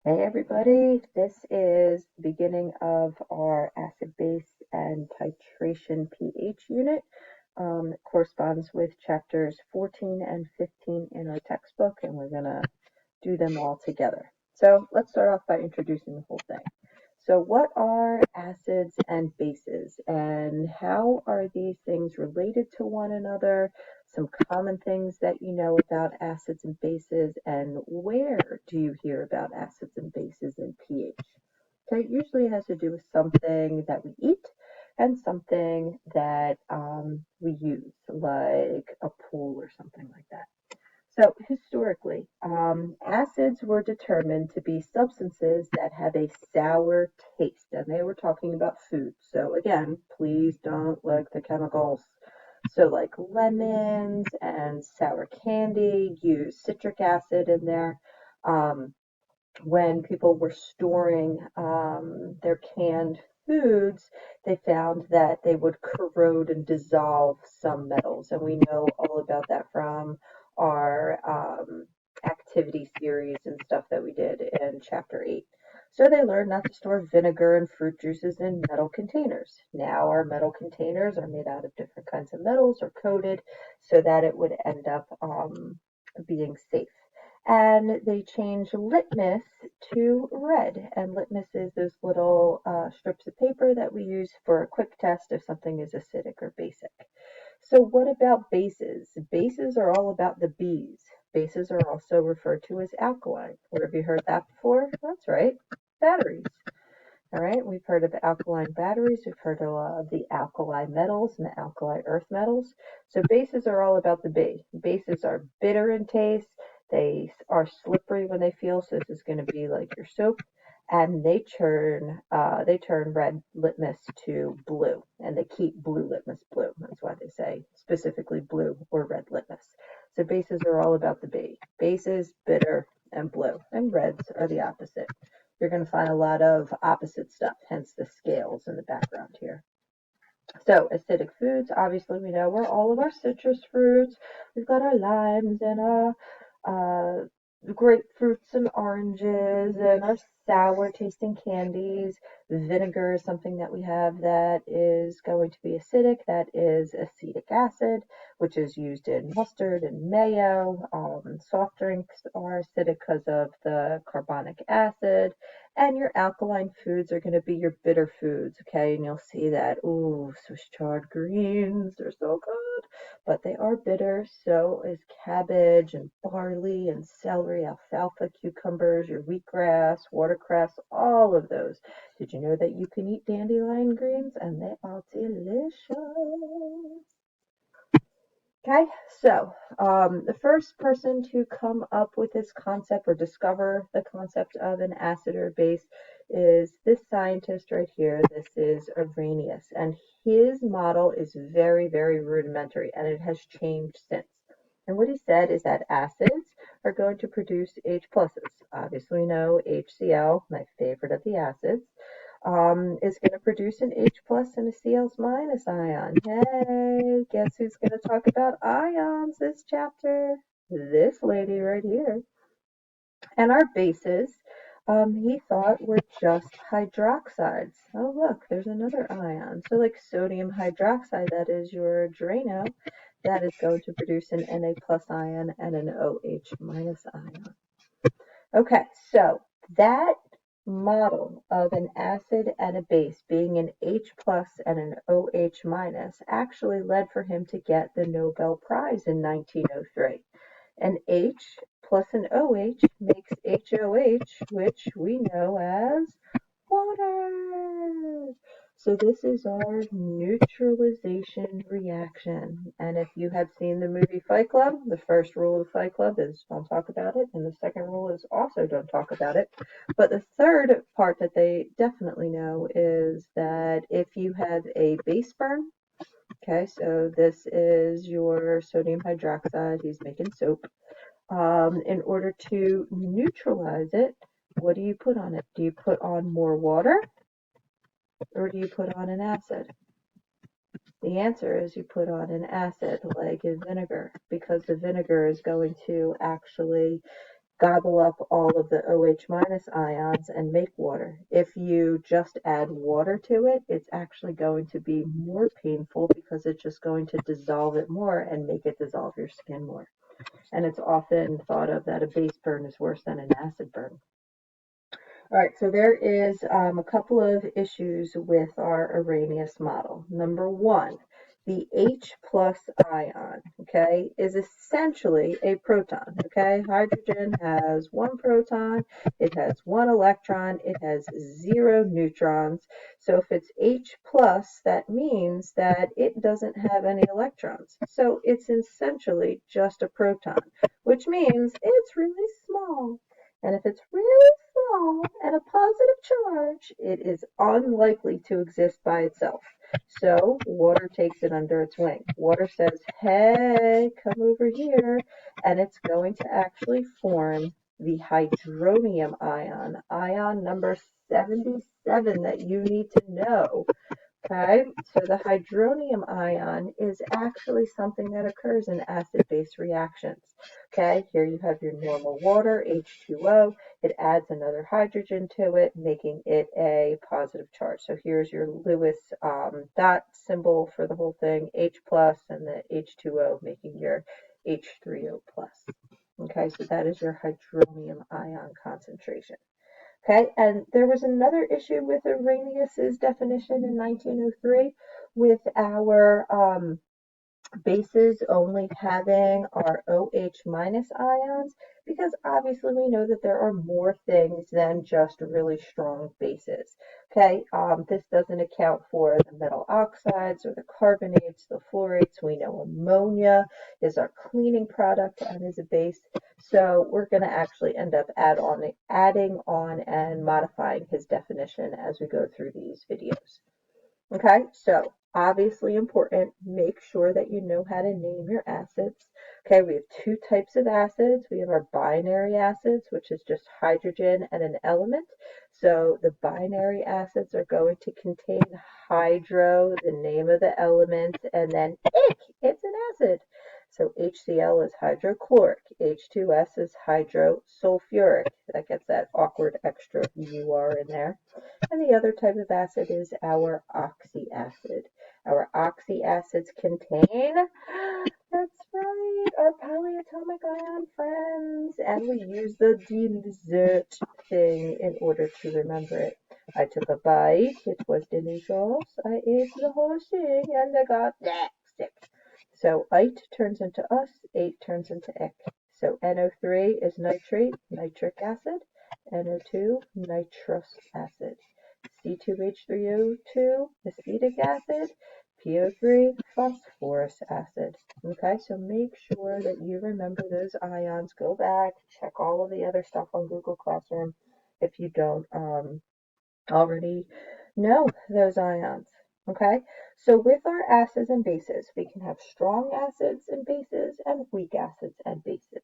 Hey everybody, this is the beginning of our acid base and titration pH unit. It corresponds with chapters 14 and 15 in our textbook, and we're going to do them all together. So let's start off by introducing the whole thing. So what are acids and bases, and how are these things related to one another? Some common things that you know about acids and bases, and where do you hear about acids and bases in pH? Okay, it usually has to do with something that we eat and something that we use, like a pool or something like that. So historically, acids were determined to be substances that have a sour taste, and they were talking about food. So again, please don't like the chemicals. So like lemons and sour candy use citric acid in there. Um, when people were storing their canned foods, they found that they would corrode and dissolve some metals. And we know all about that from our activity series and stuff that we did in chapter 8. So they learned not to store vinegar and fruit juices in metal containers. Now our metal containers are made out of different kinds of metals or coated so that it would end up being safe, and they changed litmus to red. And litmus is those little strips of paper that we use for a quick test if something is acidic or basic. So what about bases? Bases are all about the B's. Bases are also referred to as alkaline. Where have you heard that before? That's right, batteries. All right, we've heard of alkaline batteries, we've heard of the alkali metals and the alkali earth metals. So bases are all about the B. Bases are bitter in taste, they are slippery when they feel, so this is going to be like your soap, and they turn red litmus to blue, and they keep blue litmus blue. That's why they say specifically blue or red litmus. So bases are all about the B. Bases, bitter, and blue, and reds are the opposite. You're going to find a lot of opposite stuff, hence the scales in the background here. So acidic foods, obviously we know we're all of our citrus fruits. We've got our limes and our uh, grapefruits and oranges and our sour tasting candies. Vinegar is something that we have that is going to be acidic. That is acetic acid, which is used in mustard and mayo. Soft drinks are acidic because of the carbonic acid. And your alkaline foods are going to be your bitter foods, okay? And you'll see that, ooh, Swiss chard greens, they're so good. But they are bitter, so is cabbage and barley and celery, alfalfa, cucumbers, your wheatgrass, watercress, all of those. Did you know that you can eat dandelion greens and they are delicious? Okay, so the first person to come up with this concept or discover the concept of an acid or base is this scientist right here. This is Arrhenius, and his model is very, very rudimentary, and it has changed since. And what he said is that acids are going to produce H pluses. Obviously, we know HCl, my favorite of the acids, is going to produce an H plus and a Cl's minus ion. Hey, guess who's going to talk about ions this chapter? This lady right here. And our bases, he thought were just hydroxides. Oh, look, there's another ion. So like sodium hydroxide, that is your Drano, that is going to produce an Na plus ion and an OH minus ion. Okay, so that model of an acid and a base being an H plus and an OH minus actually led for him to get the Nobel Prize in 1903. An H plus an OH makes HOH, which we know as water. So this is our neutralization reaction. And if you have seen the movie Fight Club, the first rule of Fight Club is don't talk about it, and the second rule is also don't talk about it. But the third part that they definitely know is that if you have a base burn, okay, so this is your sodium hydroxide, he's making soap. In order to neutralize it, what do you put on it? Do you put on more water or do you put on an acid? The answer is you put on an acid like a vinegar, because the vinegar is going to actually gobble up all of the OH minus ions and make water. If you just add water to it, it's actually going to be more painful because it's just going to dissolve it more and make it dissolve your skin more. And it's often thought of that a base burn is worse than an acid burn. All right, so there is a couple of issues with our Arrhenius model. Number one, the H plus ion, okay, is essentially a proton, okay? Hydrogen has one proton, it has one electron, it has 0 neutrons. So if it's H plus, that means that it doesn't have any electrons. So it's essentially just a proton, which means it's really small. And if it's really small and a positive charge, it is unlikely to exist by itself. So water takes it under its wing. Water says, hey, come over here, and it's going to actually form the hydronium ion, ion number 77 that you need to know. Okay, so the hydronium ion is actually something that occurs in acid-base reactions. Okay, here you have your normal water, H2O. It adds another hydrogen to it, making it a positive charge. So here's your Lewis dot symbol for the whole thing, H plus, and the H2O making your H3O plus. Okay, so that is your hydronium ion concentration. Okay, and there was another issue with Arrhenius's definition in 1903 with our bases only having our OH minus ions, because obviously we know that there are more things than just really strong bases. Okay, this doesn't account for the metal oxides or the carbonates, the fluorides. We know ammonia is our cleaning product and is a base. So we're going to actually end up adding on and modifying his definition as we go through these videos. Okay, so obviously important, make sure that you know how to name your acids. Okay, we have two types of acids. We have our binary acids, which is just hydrogen and an element. So the binary acids are going to contain hydro, the name of the element, and then ick, it's an acid. So HCl is hydrochloric, H2S is hydrosulfuric. That gets that awkward extra UR in there. And the other type of acid is our oxy acid. Our oxy acids contain, that's right, our polyatomic ion friends. And we use the dessert thing in order to remember it. I took a bite, it was delicious. I ate the whole thing and I got sick. So ite turns into us, ate turns into ick. So NO3 is nitrate, nitric acid. NO2, nitrous acid. C2H3O2, acetic acid. PO3, phosphorus acid. Okay, so make sure that you remember those ions. Go back, check all of the other stuff on Google Classroom if you don't already know those ions. Okay, so with our acids and bases, we can have strong acids and bases and weak acids and bases.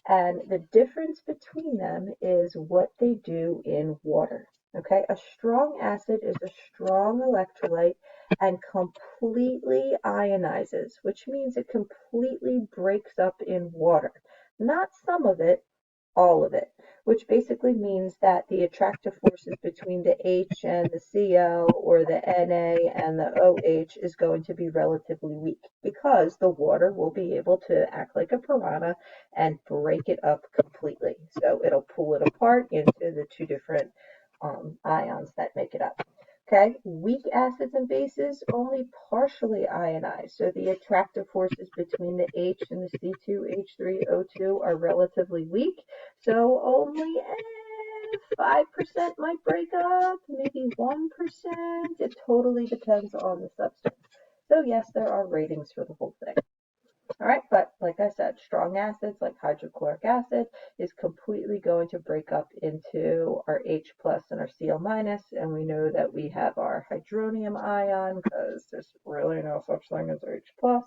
And the difference between them is what they do in water. Okay, a strong acid is a strong electrolyte and completely ionizes, which means it completely breaks up in water. Not some of it, all of it, which basically means that the attractive forces between the H and the Cl or the Na and the OH is going to be relatively weak because the water will be able to act like a piranha and break it up completely. So it'll pull it apart into the two different ions that make it up. Okay, weak acids and bases only partially ionize, so the attractive forces between the H and the C2H3O2 are relatively weak, so only 5% might break up, maybe 1%. It totally depends on the substance. So yes, there are ratings for the whole thing. All right, but like I said, strong acids like hydrochloric acid is completely going to break up into our H plus and our Cl minus, and we know that we have our hydronium ion because there's really no such thing as H plus.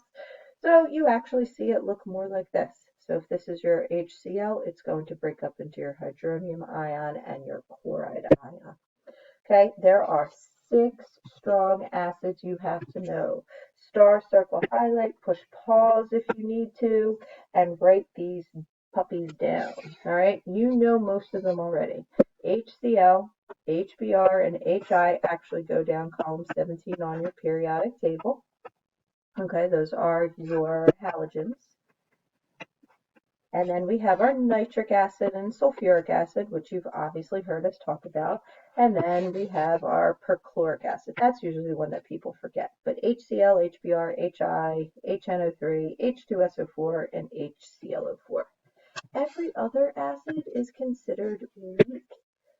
So you actually see it look more like this. So if this is your HCl, it's going to break up into your hydronium ion and your chloride ion. Okay, there are 6 strong acids you have to know. Star, circle, highlight, push pause if you need to, and write these puppies down. All right, you know most of them already. HCl, HBr, and HI actually go down column 17 on your periodic table. Okay, those are your halogens. And then we have our nitric acid and sulfuric acid, which you've obviously heard us talk about. And then we have our perchloric acid. That's usually the one that people forget. But HCl, HBr, HI, HNO3, H2SO4, and HClO4. Every other acid is considered weak.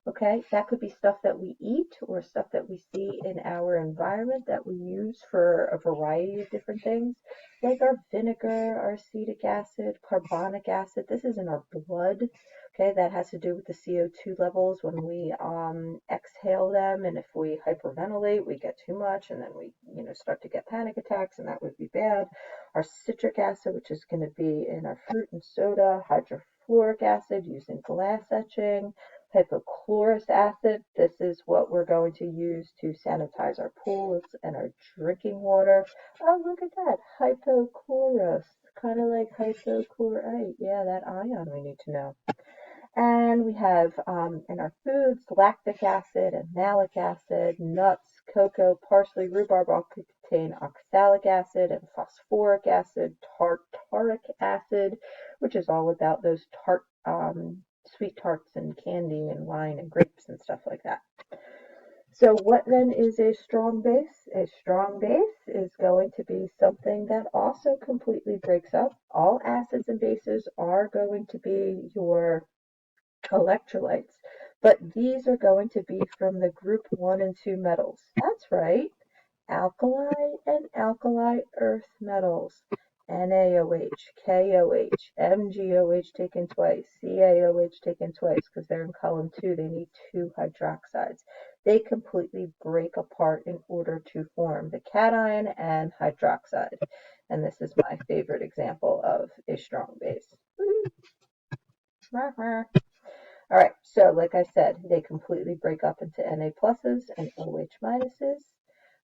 Okay, that could be stuff that we eat or stuff that we see in our environment that we use for a variety of different things, like our vinegar, our acetic acid, carbonic acid. This is in our blood. Okay, that has to do with the CO2 levels when we exhale them, and if we hyperventilate, we get too much, and then we, start to get panic attacks, and that would be bad. Our citric acid, which is going to be in our fruit and soda, hydrofluoric acid used in glass etching, hypochlorous acid. This is what we're going to use to sanitize our pools and our drinking water. Oh, look at that, hypochlorous, kind of like hypochlorite. Yeah, that ion we need to know. And we have in our foods lactic acid and malic acid, nuts, cocoa, parsley, rhubarb all contain oxalic acid and phosphoric acid, tartaric acid, which is all about those sweet tarts and candy and wine and grapes and stuff like that. So what then is a strong base? A strong base is going to be something that also completely breaks up. All acids and bases are going to be your electrolytes, but these are going to be from the group 1 and 2 metals. That's right, alkali and alkali earth metals. NaOH, KOH, MgOH taken twice, CaOH taken twice, because they're in column 2, they need 2 hydroxides. They completely break apart in order to form the cation and hydroxide. And this is my favorite example of a strong base. All right, so like I said, they completely break up into Na pluses and OH minuses.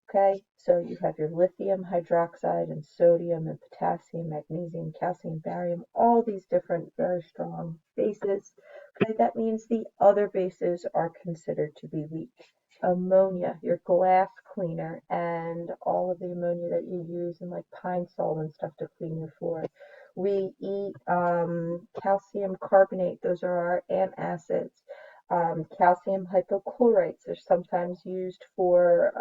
Okay, so you have your lithium hydroxide and sodium and potassium, magnesium, calcium, barium, all these different very strong bases. Okay, that means the other bases are considered to be weak. Ammonia, your glass cleaner, and all of the ammonia that you use in like pine sol and stuff to clean your floor. We eat calcium carbonate, those are our antacids. Calcium hypochlorites are sometimes used for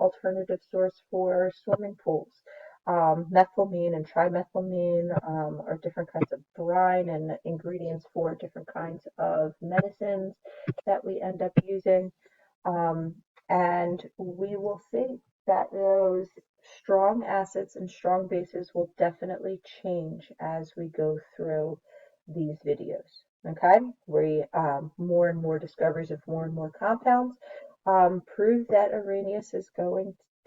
alternative source for swimming pools. Methylamine and trimethylamine are different kinds of brine and ingredients for different kinds of medicines that we end up using. And we will see that those strong acids and strong bases will definitely change as we go through these videos. Okay, we more and more discoveries of more and more compounds prove that Arrhenius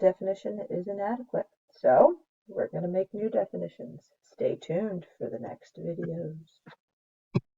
definition is inadequate. So we're going to make new definitions. Stay tuned for the next videos.